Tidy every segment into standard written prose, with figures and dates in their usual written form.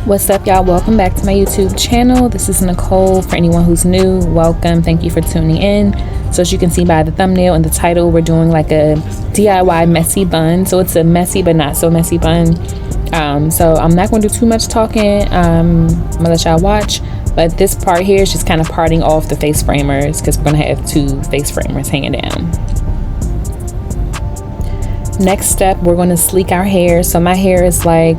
What's up, y'all? Welcome back to my YouTube channel. This is Nicole. For anyone who's new, welcome. Thank you for tuning in. So as you can see by the thumbnail and the title, we're doing like a DIY messy bun. So it's a messy but not so messy bun. So I'm not going to do too much talking. I'm gonna let y'all watch, but this part here is just kind of parting off the face framers because we're gonna have two face framers hanging down. Next step, we're going to sleek our hair. So my hair is like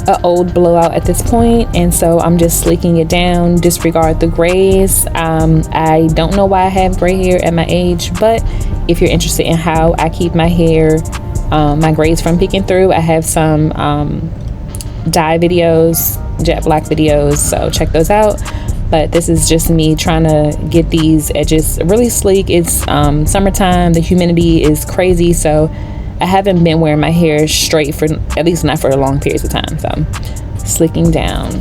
an old blowout at this point, and so I'm just sleeking it down. Disregard the grays. I don't know why I have gray hair at my age, but if you're interested in how I keep my hair, my grays from peeking through, I have some dye videos, jet black videos, so check those out. But this is just me trying to get these edges really sleek. It's summertime, the humidity is crazy, so I haven't been wearing my hair straight for, at least not for long periods of time. So slicking down.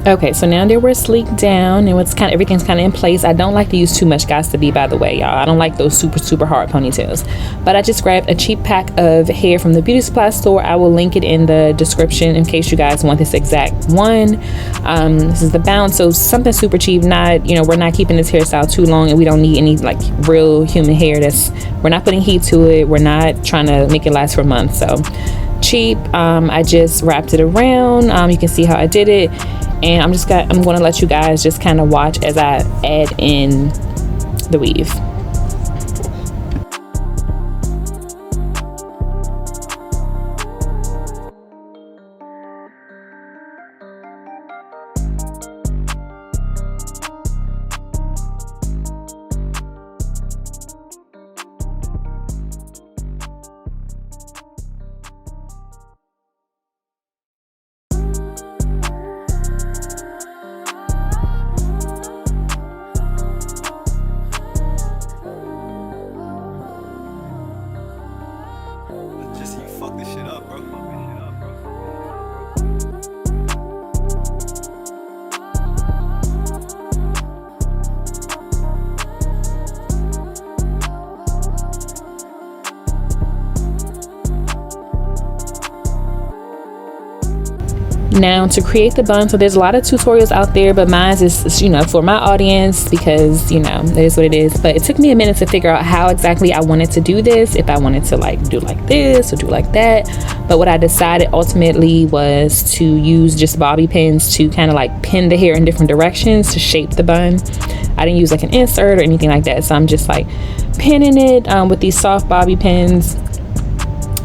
Okay, so now that we're sleeked down and everything's kind of in place, I don't like to use too much Gots to Be, by the way, y'all. I don't like those super hard ponytails. But I just grabbed a cheap pack of hair from the beauty supply store. I will link it in the description in case you guys want this exact one. This is the Bounce, so something super cheap. Not, we're not keeping this hairstyle too long, and we don't need any like real human hair. We're not putting heat to it. We're not trying to make it last for months. So cheap. I just wrapped it around. You can see how I did it. And I'm going to let you guys just kind of watch as I add in the weave. Now to create the bun, so there's a lot of tutorials out there, but mine is, you know, for my audience, because, you know, it is what it is. But it took me a minute to figure out how exactly I wanted to do this, if I wanted to like do like this or do like that. But what I decided ultimately was to use just bobby pins to kind of like pin the hair in different directions to shape the bun. I didn't use like an insert or anything like that, so I'm just like pinning it with these soft bobby pins,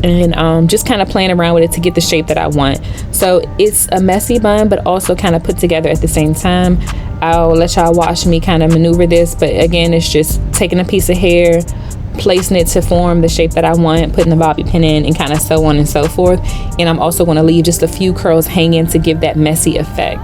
and just kind of playing around with it to get the shape that I want. So it's a messy bun, but also kind of put together at the same time. I'll let y'all watch me kind of maneuver this, but again, it's just taking a piece of hair, placing it to form the shape that I want, putting the bobby pin in, and kind of so on and so forth. And I'm also going to leave just a few curls hanging to give that messy effect.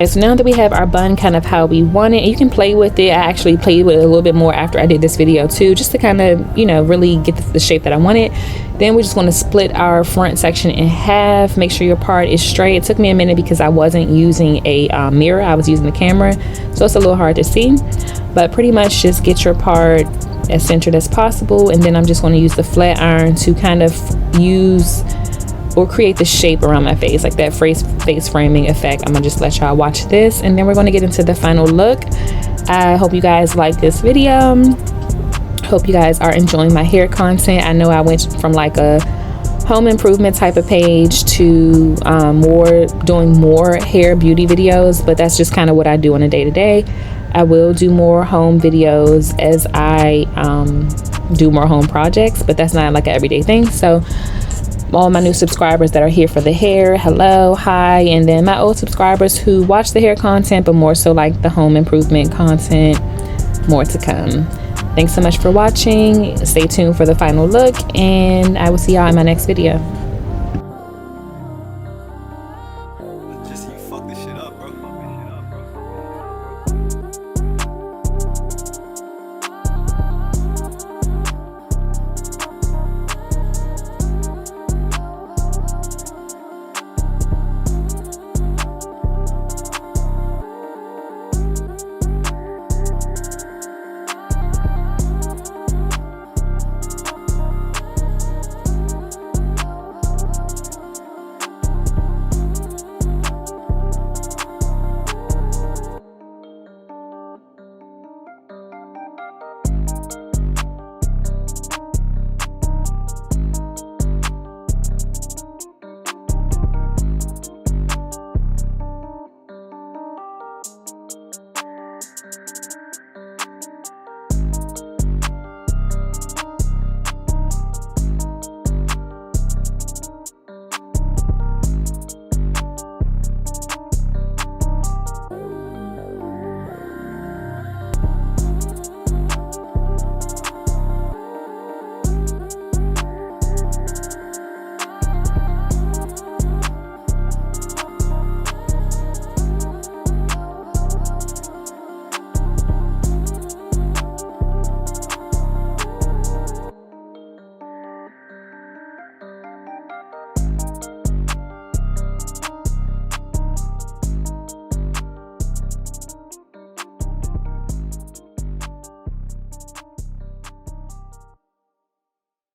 So now that we have our bun kind of how we want it, you can play with it. I actually played with it a little bit more after I did this video too, just to kind of, you know, really get the shape that I wanted. Then we're just going to split our front section in half. Make sure your part is straight. It took me a minute because I wasn't using a mirror, I was using the camera, so it's a little hard to see. But pretty much just get your part as centered as possible, and then I'm just going to use the flat iron to kind of use or create the shape around my face, like that face framing effect. I'm gonna just let y'all watch this, and then we're gonna get into the final look. I hope you guys like this video. Hope you guys are enjoying my hair content. I know I went from like a home improvement type of page to doing more hair beauty videos, but that's just kind of what I do on a day-to-day. I will do more home videos as I do more home projects, but that's not like an everyday thing. So all my new subscribers that are here for the hair, hello, hi. And then my old subscribers who watch the hair content but more so like the home improvement content, more to come. Thanks so much for watching. Stay tuned for the final look, and I will see y'all in my next video.